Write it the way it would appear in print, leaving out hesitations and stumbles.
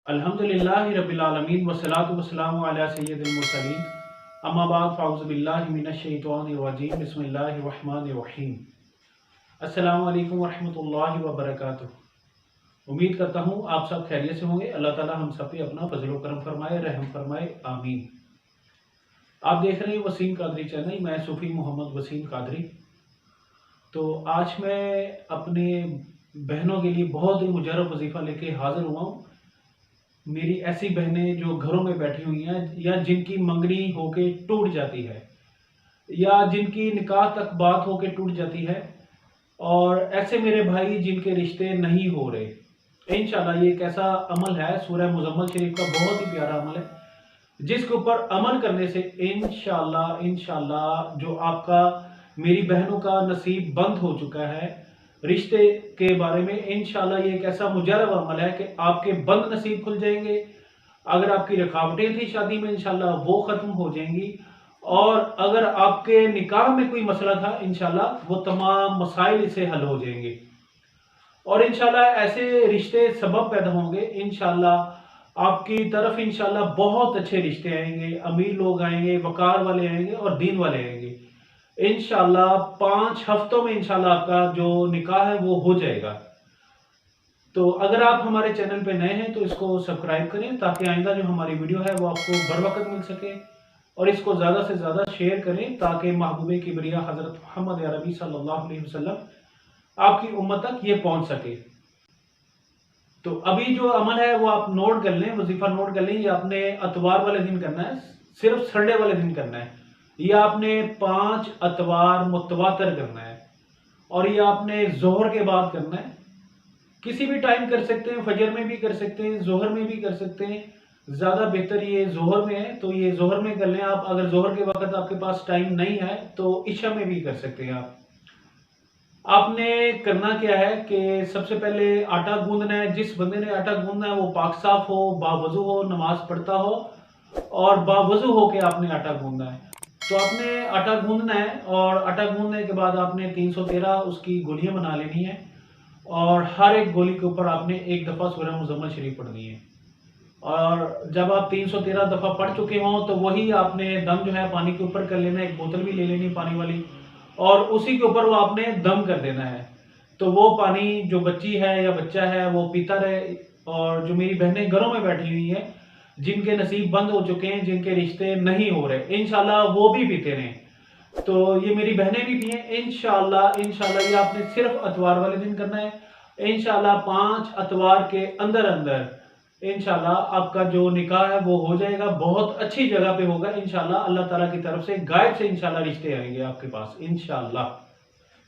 अल्हम्दुलिल्लाहि रब्बिल आलमीन वस्सलातु वस्सलामु अला सय्यिदिल मुरसलीन अम्मा बाद फ़अऊज़ु बिल्लाहि मिनश शैतानिर रजीम बिस्मिल्लाहिर रहमानिर रहीम। अस्सलामु अलैकुम वरहमतुल्लाहि व बरकातुहू। उम्मीद करता हूँ आप सब खैरियत से होंगे। अल्लाह ताला हम सब पे अपना फजल व करम फरमाए, रहम फरमाए, आमीन। आप देख रहे हैं वसीम कादरी चैनल, मैं सूफ़ी मोहम्मद वसीम कादरी। तो आज मैं अपने बहनों के लिए बहुत ही मुजर्रब वजीफ़ा लेके हाज़िर हुआ हूँ। मेरी ऐसी बहनें जो घरों में बैठी हुई हैं या जिनकी मंगनी होके टूट जाती है या जिनकी निकाह तक बात होके टूट जाती है, और ऐसे मेरे भाई जिनके रिश्ते नहीं हो रहे। इंशाल्लाह ये एक ऐसा अमल है, सूरह मुज़म्मिल शरीफ का बहुत ही प्यारा अमल है, जिसके ऊपर अमल करने से इंशाल्लाह जो आपका मेरी बहनों का नसीब बंद हो चुका है रिश्ते के बारे में, इंशाल्लाह ये एक ऐसा मुजर्रब अमल है कि आपके बंद नसीब खुल जाएंगे। अगर आपकी रुकावटें थी शादी में, इंशाल्लाह वो ख़त्म हो जाएंगी। और अगर आपके निकाह में कोई मसला था, इंशाल्लाह वो तमाम मसाइल इससे हल हो जाएंगे। और इंशाल्लाह ऐसे रिश्ते सबब पैदा होंगे। इंशाल्लाह आपकी तरफ इंशाल्लाह बहुत अच्छे रिश्ते आएंगे, अमीर लोग आएंगे, वकार वाले आएंगे और दीन वाले आएंगे। इंशाल्लाह 5 हफ्तों में इंशाल्लाह आपका जो निकाह है वो हो जाएगा। तो अगर आप हमारे चैनल पे नए हैं तो इसको सब्सक्राइब करें, ताकि आइंदा जो हमारी वीडियो है वो आपको बर वक्त मिल सके। और इसको ज़्यादा से ज़्यादा शेयर करें ताकि महबूब किबरिया हज़रत मोहम्मद अरबी सल्लल्लाहु अलैहि वसल्लम आपकी उम्मत तक ये पहुँच सके। तो अभी जो अमल है वो आप नोट कर लें, वजीफ़ा नोट कर लें। ये आपने अतवार वाले दिन करना है, सिर्फ संडे वाले दिन करना है। ये आपने 5 अतवार मुतवातर करना है और ये आपने जोहर के बाद करना है। किसी भी टाइम कर सकते हैं, फजर में भी कर सकते हैं, जोहर में भी कर सकते हैं। ज़्यादा बेहतर ये जोहर में है, तो ये जोहर में कर लें आप। अगर जोहर के वक्त आपके पास टाइम नहीं है तो इशा में भी कर सकते हैं आप। आपने करना क्या है कि सबसे पहले आटा गूंदना है। जिस बंदे ने आटा गूंदना है वो पाक साफ हो, बावजू हो, नमाज पढ़ता हो और बावजू हो के आपने आटा गूंदना है। तो आपने आटा गूंदना है और आटा गूंदने के बाद आपने 313 उसकी गोलियां बना लेनी है और हर एक गोली के ऊपर आपने एक दफ़ा सूरह मुज़म्मिल शरीफ पढ़नी है। और जब आप 313 दफ़ा पढ़ चुके हों तो वही आपने दम जो है पानी के ऊपर कर लेना है। एक बोतल भी ले लेनी पानी वाली, और उसी के ऊपर वो आपने दम कर देना है। तो वो पानी जो बच्ची है या बच्चा है वो पीता रहे। और जो मेरी बहनें घरों में बैठी हुई हैं जिनके नसीब बंद हो चुके हैं, जिनके रिश्ते नहीं हो रहे, इंशाल्लाह वो भी पीते रहें। तो ये मेरी बहनें भी पिएं इंशाल्लाह। ये आपने सिर्फ अतवार वाले दिन करना है। इंशाल्लाह 5 अतवार के अंदर अंदर इंशाल्लाह आपका जो निकाह है वो हो जाएगा। बहुत अच्छी जगह पे होगा इंशाल्लाह। अल्लाह ताला की तरफ से गायब से इंशाल्लाह रिश्ते आएंगे आपके पास इंशाल्लाह।